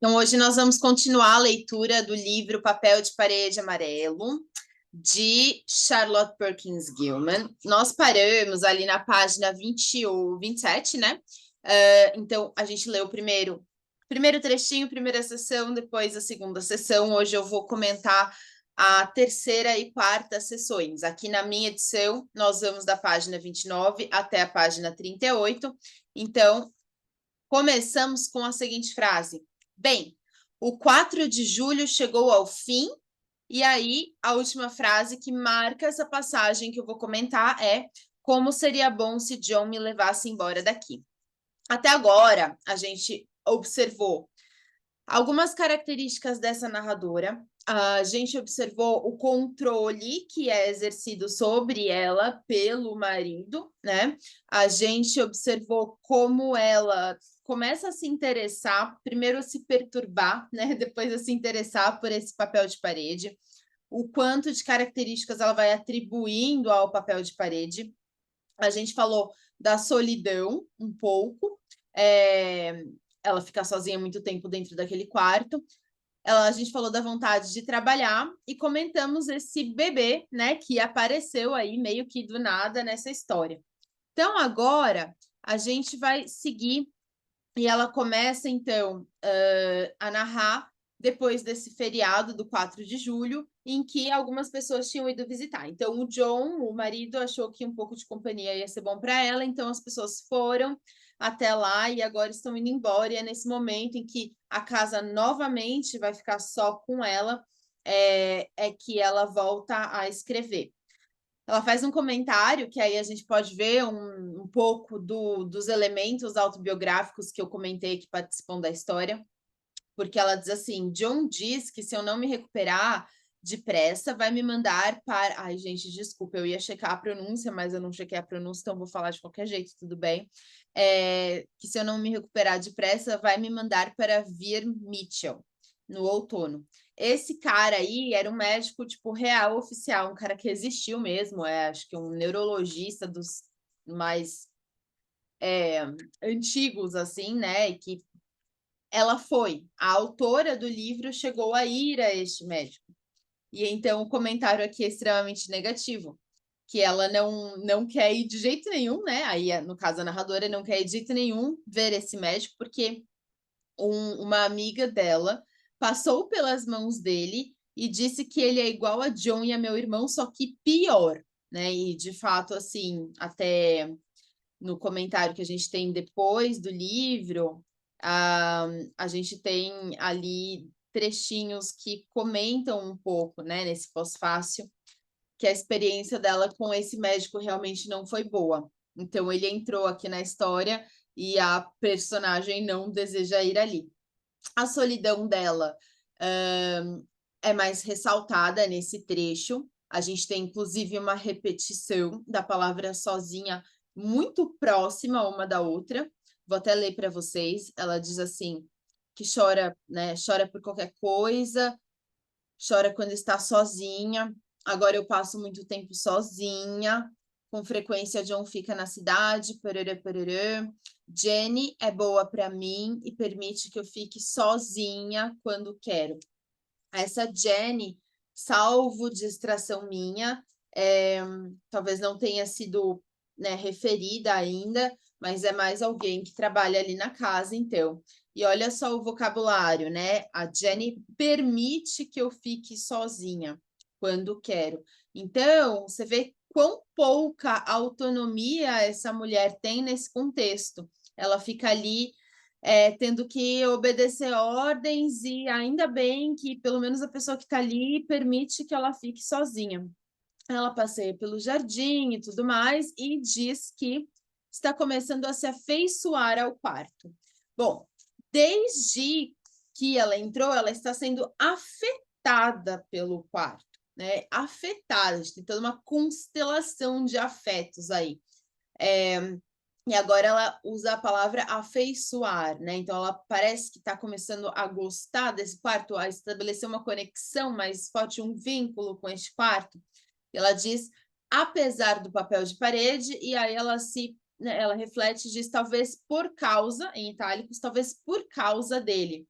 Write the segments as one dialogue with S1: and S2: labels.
S1: Então, hoje nós vamos continuar a leitura do livro Papel de Parede Amarelo, de Charlotte Perkins Gilman. Nós paramos ali na página 20 ou 27, né? Então, a gente leu primeiro trechinho, primeira sessão, depois a segunda sessão. Hoje eu vou comentar a terceira e quarta sessões. Aqui na minha edição, nós vamos da página 29 até a página 38. Então, começamos com a seguinte frase. Bem, o 4 de julho chegou ao fim, e aí a última frase que marca essa passagem que eu vou comentar é: como seria bom se John me levasse embora daqui. Até agora, a gente observou algumas características dessa narradora. A gente observou o controle que é exercido sobre ela pelo marido, né? A gente observou como ela começa a se interessar, primeiro a se perturbar, né? Depois a se interessar por esse papel de parede, o quanto de características ela vai atribuindo ao papel de parede. A gente falou da solidão um pouco, ela fica sozinha muito tempo dentro daquele quarto. A gente falou da vontade de trabalhar e comentamos esse bebê, né, que apareceu aí meio que do nada nessa história. Então, agora, a gente vai seguir e ela começa, então, a narrar depois desse feriado do 4 de julho, em que algumas pessoas tinham ido visitar. Então, o John, o marido, achou que um pouco de companhia ia ser bom para ela, então as pessoas foram até lá e agora estão indo embora. E é nesse momento em que a casa novamente vai ficar só com ela, é que ela volta a escrever. Ela faz um comentário que aí a gente pode ver um pouco dos elementos autobiográficos que eu comentei que participam da história, porque ela diz assim: John diz que se eu não me recuperar depressa, vai me mandar para... Ai, gente, desculpa, eu ia checar a pronúncia, mas eu não chequei a pronúncia, então vou falar de qualquer jeito, tudo bem. Que se eu não me recuperar depressa, vai me mandar para Vir Mitchell, no outono. Esse cara aí era um médico, tipo, real, oficial, um cara que existiu mesmo, acho que um neurologista dos mais antigos, assim, né, e que ela foi, a autora do livro chegou a ir a este médico. E então o comentário aqui é extremamente negativo, que ela não quer ir de jeito nenhum, né? Aí, no caso, a narradora não quer ir de jeito nenhum ver esse médico, porque uma amiga dela passou pelas mãos dele e disse que ele é igual a John e a meu irmão, só que pior, né? E de fato, assim, até no comentário que a gente tem depois do livro, a gente tem ali trechinhos que comentam um pouco, né, nesse pós-fácil, que a experiência dela com esse médico realmente não foi boa. Então, ele entrou aqui na história e a personagem não deseja ir ali. A solidão dela é mais ressaltada nesse trecho. A gente tem, inclusive, uma repetição da palavra sozinha muito próxima uma da outra. Vou até ler para vocês. Ela diz assim, que chora, né? Chora por qualquer coisa, chora quando está sozinha. Agora eu passo muito tempo sozinha. Com frequência, John fica na cidade. Pererê, pererê. Jenny é boa para mim e permite que eu fique sozinha quando quero. Essa Jenny, salvo distração minha, talvez não tenha sido, né, referida ainda, mas é mais alguém que trabalha ali na casa, então. E olha só o vocabulário, né? A Jenny permite que eu fique sozinha quando quero. Então, você vê quão pouca autonomia essa mulher tem nesse contexto. Ela fica ali tendo que obedecer ordens, e ainda bem que pelo menos a pessoa que está ali permite que ela fique sozinha. Ela passeia pelo jardim e tudo mais e diz que está começando a se afeiçoar ao quarto. Bom, desde que ela entrou, ela está sendo afetada pelo quarto, né? Afetada, a gente tem toda uma constelação de afetos aí. E agora ela usa a palavra afeiçoar, né? Então ela parece que está começando a gostar desse quarto, a estabelecer uma conexão mais forte, um vínculo com este quarto. Ela diz, apesar do papel de parede, e aí ela reflete e diz, talvez por causa, em itálicos, talvez por causa dele.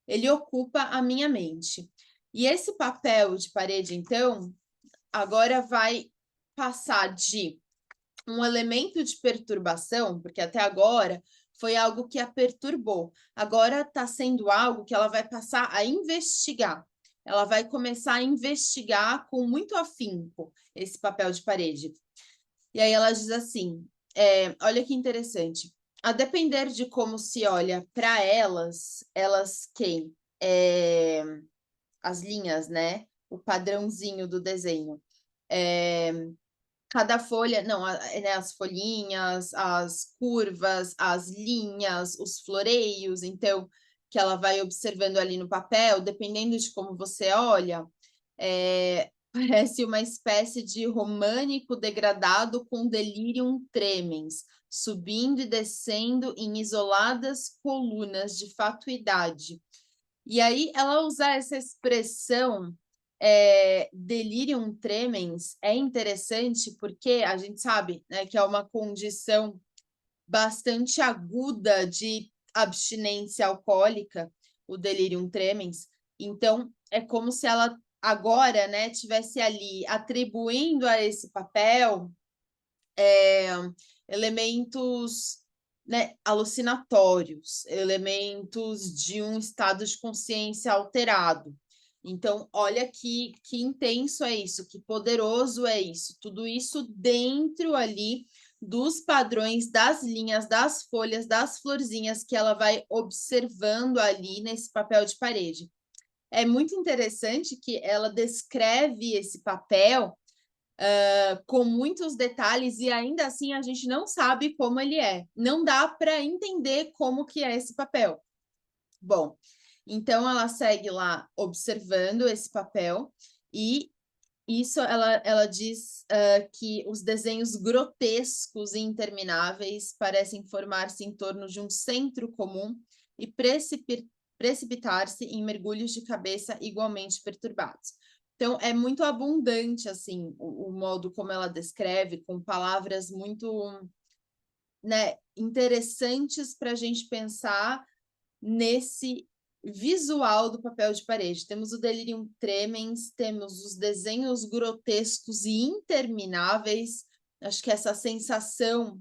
S1: ele ocupa a minha mente. E esse papel de parede, então, agora vai passar de um elemento de perturbação, porque até agora foi algo que a perturbou. Agora está sendo algo que ela vai passar a investigar. Ela vai começar a investigar com muito afinco esse papel de parede. E aí ela diz assim: olha que interessante. A depender de como se olha para elas, elas quem? As linhas, né? O padrãozinho do desenho. Cada folha, não, né, as folhinhas, as curvas, as linhas, os floreios, então, que ela vai observando ali no papel, dependendo de como você olha, parece uma espécie de românico degradado com delirium tremens, subindo e descendo em isoladas colunas de fatuidade. E aí, ela usa essa expressão delirium tremens é interessante porque a gente sabe, né, que é uma condição bastante aguda de abstinência alcoólica, o delirium tremens. Então, é como se ela agora, né, tivesse ali atribuindo a esse papel elementos, né, alucinatórios, elementos de um estado de consciência alterado. Então, olha que intenso é isso, que poderoso é isso. Tudo isso dentro ali dos padrões, das linhas, das folhas, das florzinhas que ela vai observando ali nesse papel de parede. É muito interessante que ela descreve esse papel com muitos detalhes e ainda assim a gente não sabe como ele é. Não dá para entender como que é esse papel. Bom, então ela segue lá observando esse papel e isso ela diz que os desenhos grotescos e intermináveis parecem formar-se em torno de um centro comum e precipitar-se em mergulhos de cabeça igualmente perturbados. Então, é muito abundante, assim, o modo como ela descreve, com palavras muito, né, interessantes para a gente pensar nesse visual do papel de parede. Temos o delirium tremens, temos os desenhos grotescos e intermináveis. Acho que essa sensação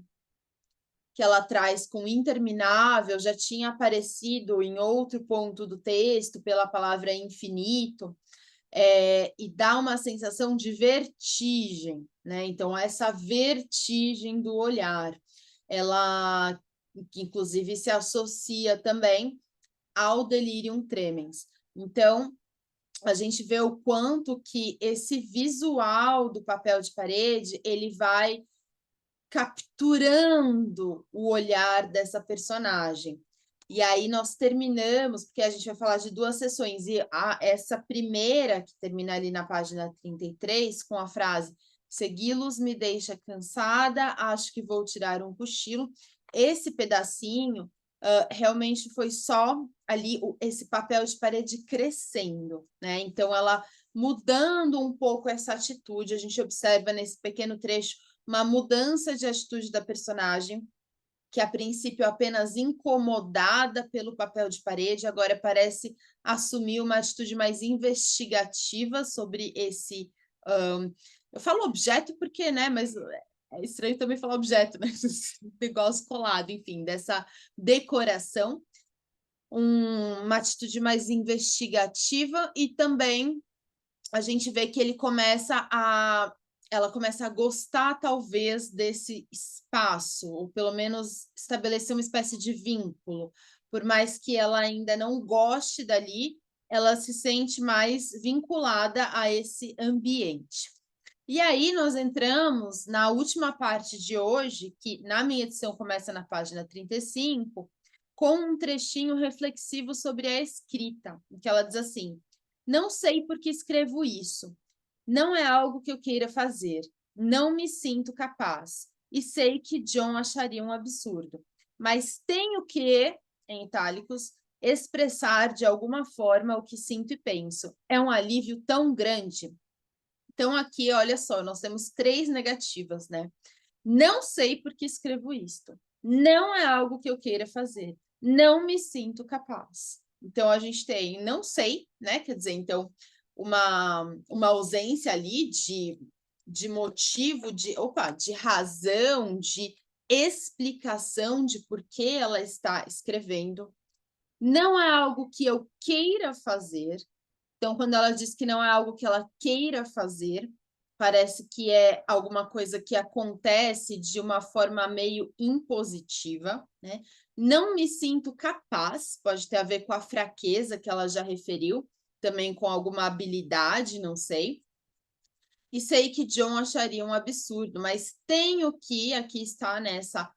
S1: que ela traz com interminável já tinha aparecido em outro ponto do texto pela palavra infinito. E dá uma sensação de vertigem, né? Então, essa vertigem do olhar, ela, que inclusive se associa também ao delirium tremens. Então, a gente vê o quanto que esse visual do papel de parede, ele vai capturando o olhar dessa personagem. E aí nós terminamos, porque a gente vai falar de duas sessões, e essa primeira, que termina ali na página 33, com a frase segui-los me deixa cansada, acho que vou tirar um cochilo. Esse pedacinho realmente foi só ali esse papel de parede crescendo, né? Então, ela mudando um pouco essa atitude, a gente observa nesse pequeno trecho uma mudança de atitude da personagem, que a princípio apenas incomodada pelo papel de parede, agora parece assumir uma atitude mais investigativa sobre esse. Eu falo objeto porque, né? Mas é estranho também falar objeto, né? Negócio colado, enfim, dessa decoração, uma atitude mais investigativa e também a gente vê que ela começa a gostar talvez desse espaço, ou pelo menos estabelecer uma espécie de vínculo. Por mais que ela ainda não goste dali, ela se sente mais vinculada a esse ambiente. E aí nós entramos na última parte de hoje, que na minha edição começa na página 35, com um trechinho reflexivo sobre a escrita, em que ela diz assim: não sei por que escrevo isso. Não é algo que eu queira fazer. Não me sinto capaz. E sei que John acharia um absurdo. Mas tenho que, em itálicos, expressar de alguma forma o que sinto e penso. É um alívio tão grande. Então, aqui, olha só, nós temos 3 negativas, né? Não sei por que escrevo isto. Não é algo que eu queira fazer. Não me sinto capaz. Então, a gente tem não sei, né? Quer dizer, então, uma ausência ali de motivo, de razão, de explicação de por que ela está escrevendo. Não é algo que eu queira fazer. Então, quando ela diz que não é algo que ela queira fazer, parece que é alguma coisa que acontece de uma forma meio impositiva, né? Não me sinto capaz, pode ter a ver com a fraqueza que ela já referiu, também com alguma habilidade, não sei. E sei que John acharia um absurdo, mas tenho que, aqui está nessa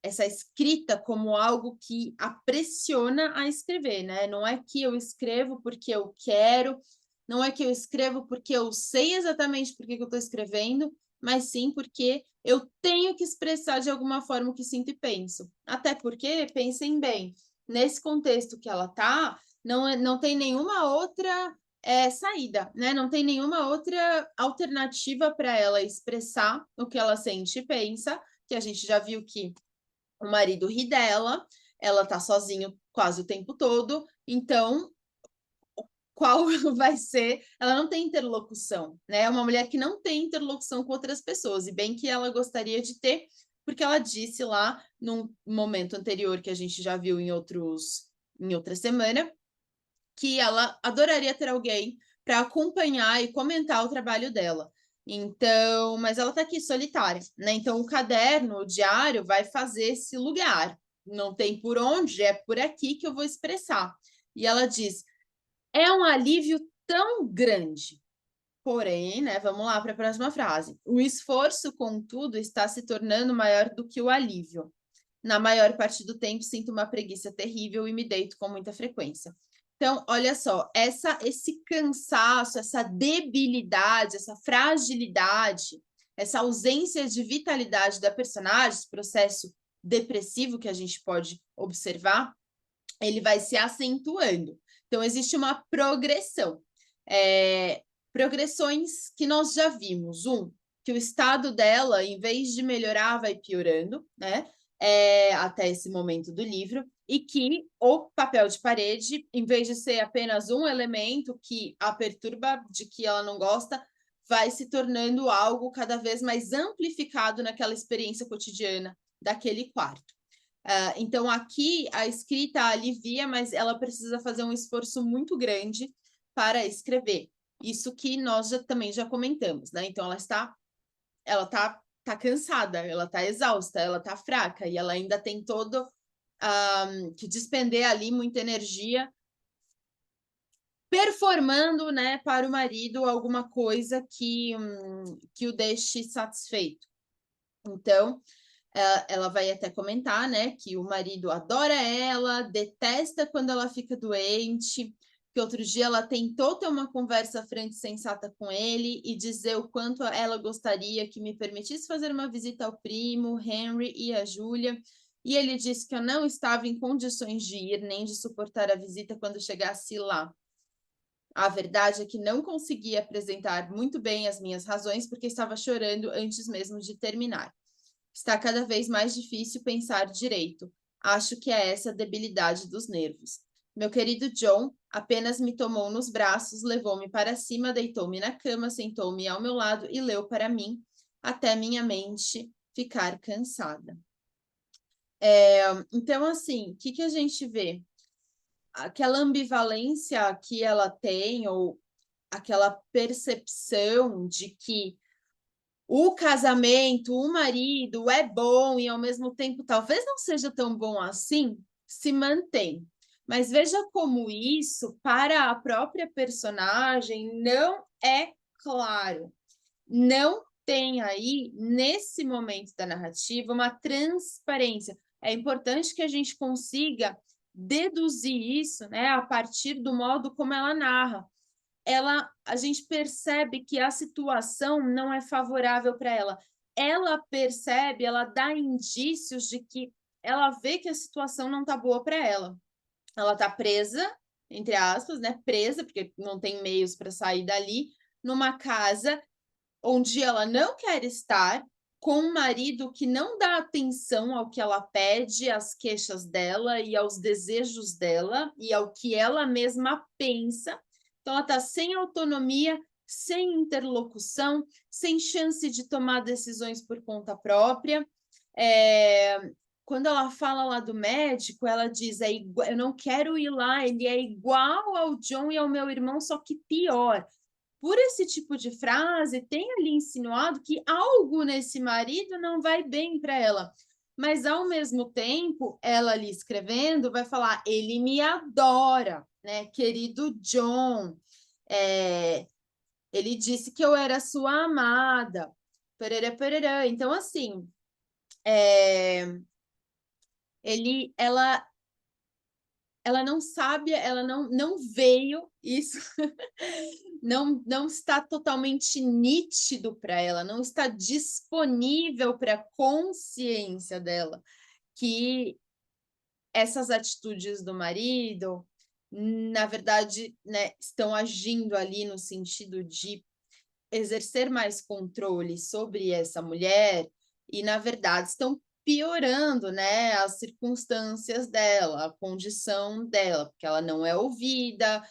S1: essa escrita como algo que a pressiona a escrever, né? Não é que eu escrevo porque eu quero, não é que eu escrevo porque eu sei exatamente por que eu estou escrevendo, mas sim porque eu tenho que expressar de alguma forma o que sinto e penso. Até porque, pensem bem, nesse contexto que ela está, não tem nenhuma outra saída, né? Não tem nenhuma outra alternativa para ela expressar o que ela sente e pensa, que a gente já viu que o marido ri dela, ela tá sozinha quase o tempo todo, então qual vai ser? Ela não tem interlocução, né? É uma mulher que não tem interlocução com outras pessoas, e bem que ela gostaria de ter, porque ela disse lá num momento anterior que a gente já viu em outra semana, que ela adoraria ter alguém para acompanhar e comentar o trabalho dela. Então, mas ela está aqui solitária, né? Então, o caderno, o diário, vai fazer esse lugar. Não tem por onde, é por aqui que eu vou expressar. E ela diz: é um alívio tão grande. Porém, né, vamos lá para a próxima frase. O esforço, contudo, está se tornando maior do que o alívio. Na maior parte do tempo, sinto uma preguiça terrível e me deito com muita frequência. Então, olha só, esse cansaço, essa debilidade, essa fragilidade, essa ausência de vitalidade da personagem, esse processo depressivo que a gente pode observar, ele vai se acentuando. Então, existe uma progressão. Progressões que nós já vimos. Que o estado dela, em vez de melhorar, vai piorando, né? Até esse momento do livro, e que o papel de parede, em vez de ser apenas um elemento que a perturba, de que ela não gosta, vai se tornando algo cada vez mais amplificado naquela experiência cotidiana daquele quarto. Então, aqui a escrita alivia, mas ela precisa fazer um esforço muito grande para escrever. Isso que nós também já comentamos, né? Então, ela tá cansada, ela está exausta, ela está fraca, e ela ainda tem todo que despender ali muita energia performando, né, para o marido alguma coisa que o deixe satisfeito. Então, ela vai até comentar, né, que o marido adora ela, detesta quando ela fica doente, que outro dia ela tentou ter uma conversa franca e sensata com ele e dizer o quanto ela gostaria que me permitisse fazer uma visita ao primo, Henry e a Júlia, e ele disse que eu não estava em condições de ir, nem de suportar a visita quando chegasse lá. A verdade é que não consegui apresentar muito bem as minhas razões porque estava chorando antes mesmo de terminar. Está cada vez mais difícil pensar direito. Acho que é essa a debilidade dos nervos. Meu querido John apenas me tomou nos braços, levou-me para cima, deitou-me na cama, sentou-me ao meu lado e leu para mim, até minha mente ficar cansada. Então, assim, o que a gente vê? Aquela ambivalência que ela tem, ou aquela percepção de que o casamento, o marido é bom e ao mesmo tempo talvez não seja tão bom assim, se mantém. Mas veja como isso, para a própria personagem, não é claro. Não tem aí, nesse momento da narrativa, uma transparência. É importante que a gente consiga deduzir isso, né, a partir do modo como ela narra. A gente percebe que a situação não é favorável para ela. Ela percebe, ela dá indícios de que ela vê que a situação não está boa para ela. Ela está presa, entre aspas, né? Presa, porque não tem meios para sair dali, numa casa onde ela não quer estar, com um marido que não dá atenção ao que ela pede, às queixas dela e aos desejos dela e ao que ela mesma pensa. Então, ela está sem autonomia, sem interlocução, sem chance de tomar decisões por conta própria. Quando ela fala lá do médico, ela diz: eu não quero ir lá, ele é igual ao John e ao meu irmão, só que pior. Por esse tipo de frase, tem ali insinuado que algo nesse marido não vai bem para ela. Mas, ao mesmo tempo, ela ali escrevendo vai falar: ele me adora, né? Querido John, ele disse que eu era sua amada. Pererê, pererê. Então, assim, ela não sabe, ela não veio isso, não está totalmente nítido para ela, não está disponível para a consciência dela que essas atitudes do marido, na verdade, né, estão agindo ali no sentido de exercer mais controle sobre essa mulher e, na verdade, estão piorando, né, as circunstâncias dela, a condição dela, porque ela não é ouvida,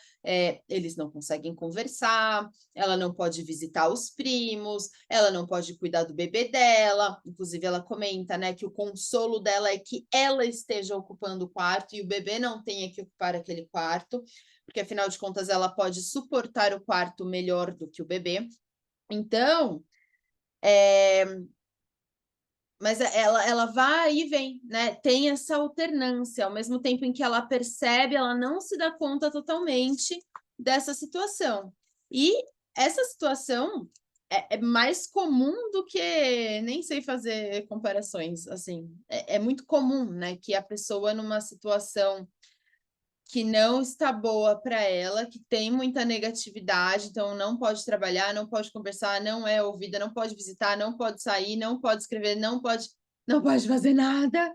S1: eles não conseguem conversar, ela não pode visitar os primos, ela não pode cuidar do bebê dela. Inclusive, ela comenta, né, que o consolo dela é que ela esteja ocupando o quarto e o bebê não tenha que ocupar aquele quarto, porque afinal de contas ela pode suportar o quarto melhor do que o bebê. Então, mas ela vai e vem, né, tem essa alternância, ao mesmo tempo em que ela percebe, ela não se dá conta totalmente dessa situação. E essa situação é mais comum do que nem sei fazer comparações, assim, é muito comum, né, que a pessoa numa situação que não está boa para ela, que tem muita negatividade, então não pode trabalhar, não pode conversar, não é ouvida, não pode visitar, não pode sair, não pode escrever, não pode fazer nada.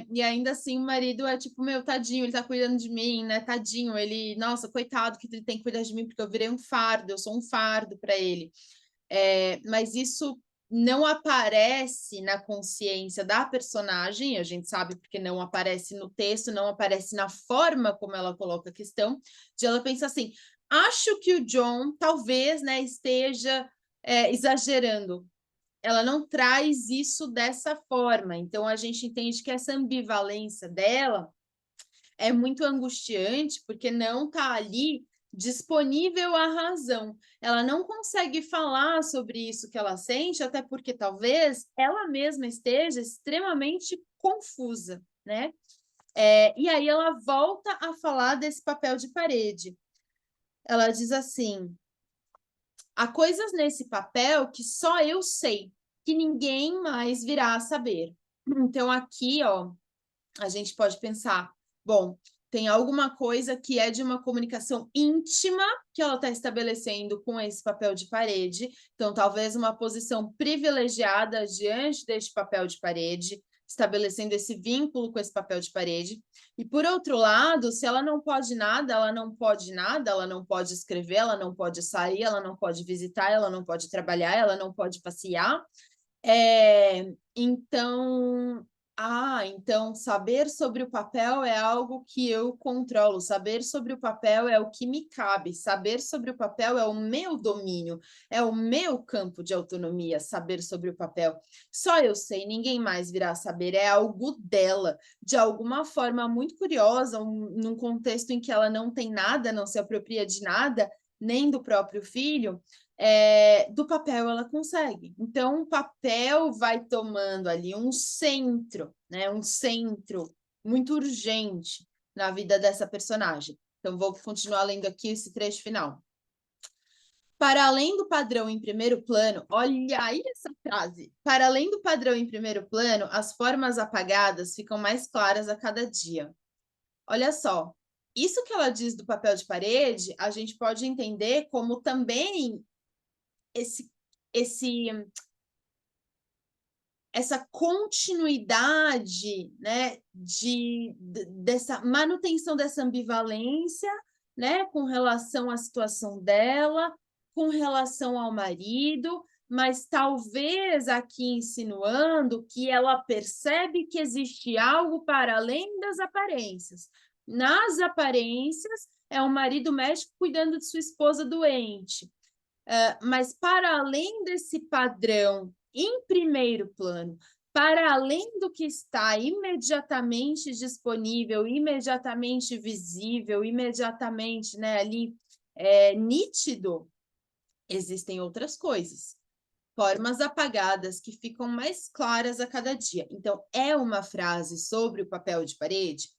S1: E ainda assim o marido é tipo, meu, tadinho, ele tá cuidando de mim, né? Tadinho, ele, nossa, coitado que ele tem que cuidar de mim porque eu virei um fardo, eu sou um fardo para ele. Mas isso não aparece na consciência da personagem, a gente sabe porque não aparece no texto, não aparece na forma como ela coloca a questão, de ela pensar assim, acho que o John talvez, né, esteja exagerando. Ela não traz isso dessa forma, então a gente entende que essa ambivalência dela é muito angustiante, porque não está ali disponível a razão. Ela não consegue falar sobre isso que ela sente, até porque talvez ela mesma esteja extremamente confusa, né? E aí ela volta a falar desse papel de parede. Ela diz assim: há coisas nesse papel que só eu sei, que ninguém mais virá a saber. Então, aqui, ó, a gente pode pensar, bom, tem alguma coisa que é de uma comunicação íntima que ela está estabelecendo com esse papel de parede. Então, talvez uma posição privilegiada diante deste papel de parede, estabelecendo esse vínculo com esse papel de parede. E, por outro lado, se ela não pode nada, ela não pode nada, ela não pode escrever, ela não pode sair, ela não pode visitar, ela não pode trabalhar, ela não pode passear. Então saber sobre o papel é algo que eu controlo, saber sobre o papel é o que me cabe, saber sobre o papel é o meu domínio, é o meu campo de autonomia, saber sobre o papel. Só eu sei, ninguém mais virá saber, é algo dela, de alguma forma muito curiosa, num contexto em que ela não tem nada, não se apropria de nada, nem do próprio filho, do papel ela consegue. Então, o papel vai tomando ali um centro, né? Um centro muito urgente na vida dessa personagem. Então, vou continuar lendo aqui esse trecho final. Para além do padrão em primeiro plano, olha aí essa frase. Para além do padrão em primeiro plano, as formas apagadas ficam mais claras a cada dia. Olha só, isso que ela diz do papel de parede, a gente pode entender como também esse, esse, essa continuidade, né, dessa manutenção dessa ambivalência, né, com relação à situação dela, com relação ao marido, mas talvez aqui insinuando que ela percebe que existe algo para além das aparências. Nas aparências, é um marido médico cuidando de sua esposa doente. Mas para além desse padrão, em primeiro plano, para além do que está imediatamente disponível, imediatamente visível, imediatamente, né, ali nítido, existem outras coisas, formas apagadas que ficam mais claras a cada dia. Então, é uma frase sobre o papel de parede?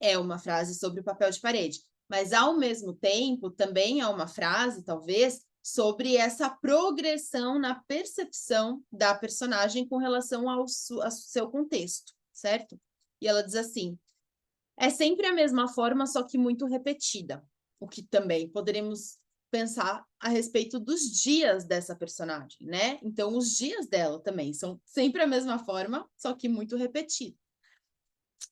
S1: É uma frase sobre o papel de parede, mas ao mesmo tempo também é uma frase, talvez, sobre essa progressão na percepção da personagem com relação ao seu contexto, certo? E ela diz assim: é sempre a mesma forma, só que muito repetida. O que também poderemos pensar a respeito dos dias dessa personagem, né? Então, os dias dela também são sempre a mesma forma, só que muito repetida.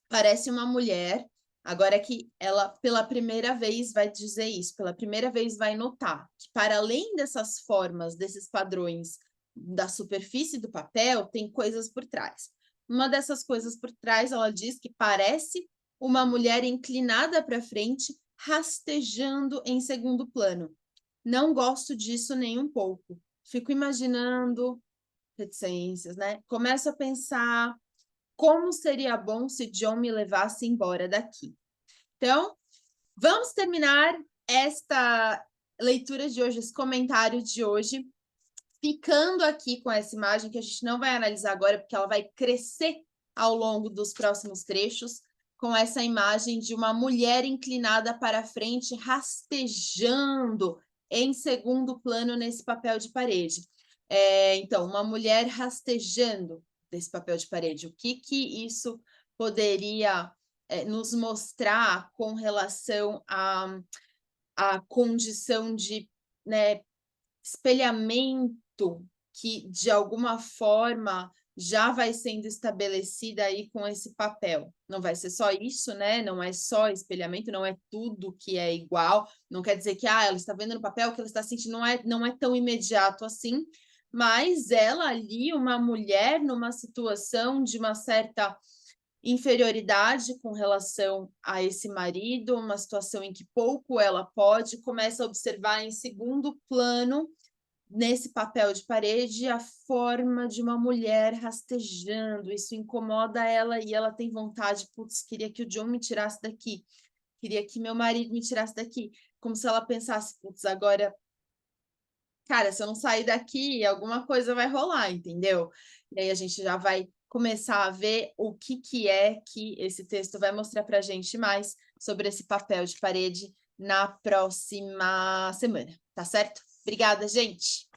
S1: Parece uma mulher, agora que ela pela primeira vez vai dizer isso, pela primeira vez vai notar que para além dessas formas, desses padrões da superfície do papel, tem coisas por trás. Uma dessas coisas por trás, ela diz que parece uma mulher inclinada para frente, rastejando em segundo plano. Não gosto disso nem um pouco. Fico imaginando reticências, né? Começo a pensar como seria bom se John me levasse embora daqui. Então, vamos terminar esta leitura de hoje, esse comentário de hoje, ficando aqui com essa imagem que a gente não vai analisar agora, porque ela vai crescer ao longo dos próximos trechos, com essa imagem de uma mulher inclinada para frente, rastejando em segundo plano nesse papel de parede. Então, uma mulher rastejando desse papel de parede. O que isso poderia nos mostrar com relação à condição de, né, espelhamento que, de alguma forma, já vai sendo estabelecida aí com esse papel. Não vai ser só isso, né? Não é só espelhamento, não é tudo que é igual. Não quer dizer que ela está vendo no papel, o que ela está sentindo não é tão imediato assim, mas ela ali, uma mulher numa situação de uma certa inferioridade com relação a esse marido, uma situação em que pouco ela pode, começa a observar em segundo plano, nesse papel de parede, a forma de uma mulher rastejando. Isso incomoda ela e ela tem vontade, putz, queria que o John me tirasse daqui, queria que meu marido me tirasse daqui, como se ela pensasse, putz, agora, cara, se eu não sair daqui, alguma coisa vai rolar, entendeu? E aí a gente já vai começar a ver o que é que esse texto vai mostrar para a gente mais sobre esse papel de parede na próxima semana, tá certo? Obrigada, gente!